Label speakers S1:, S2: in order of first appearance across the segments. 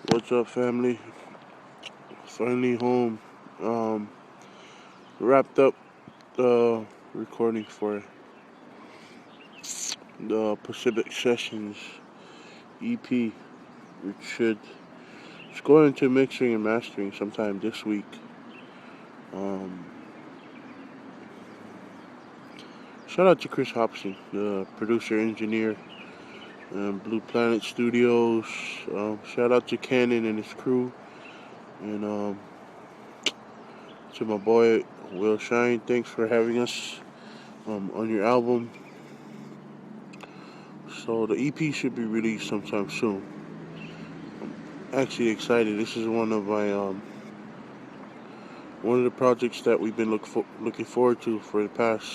S1: What's up, family? Finally home. Um, Wrapped up the recording for the Pacific Sessions EP, which should go into mixing and mastering sometime this week. Um, Shout out to Chris Hobson, the producer engineer, Blue Planet Studios. Shout out to Cannon and his crew, and to my boy Will Shine. Thanks for having us on your album. So the EP should be released sometime soon. I'm actually excited. This is one of the projects that we've been looking forward to for the past,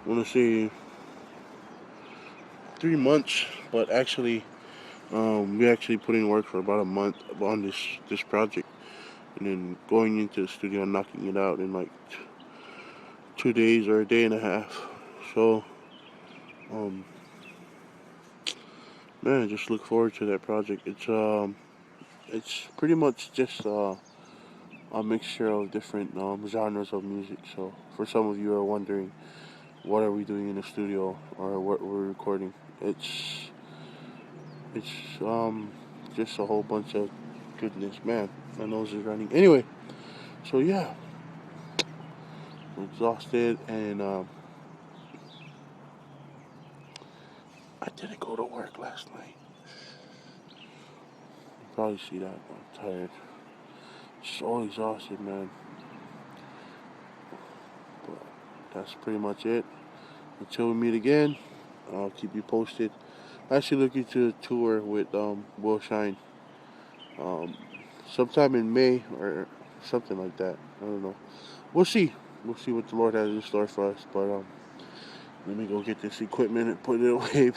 S1: I want to say, 3 months. But actually, we actually put in work for about a month on this project, and then going into the studio and knocking it out in like 2 days or a day and a half. So, um, man, just look forward to that project. It's pretty much just a mixture of different genres of music. So, for some of you who are wondering, what are we doing in the studio or what we're recording? It's just a whole bunch of goodness. Man, my nose is running. Anyway, so yeah, I'm exhausted and I didn't go to work last night. You probably see that. I'm tired. So exhausted, man. But that's pretty much it. Until we meet again, I'll keep you posted. Actually looking to tour with Will Shine um, sometime in May or something like that. I don't know. We'll see. We'll see what the Lord has in store for us. But let me go get this equipment and put it away.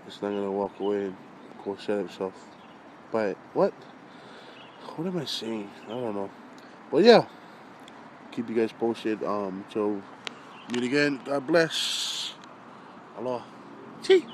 S1: It's not gonna walk away and go set itself. But what? What am I saying? I don't know. But yeah, keep you guys posted. Till meet again. God bless. Allah. See.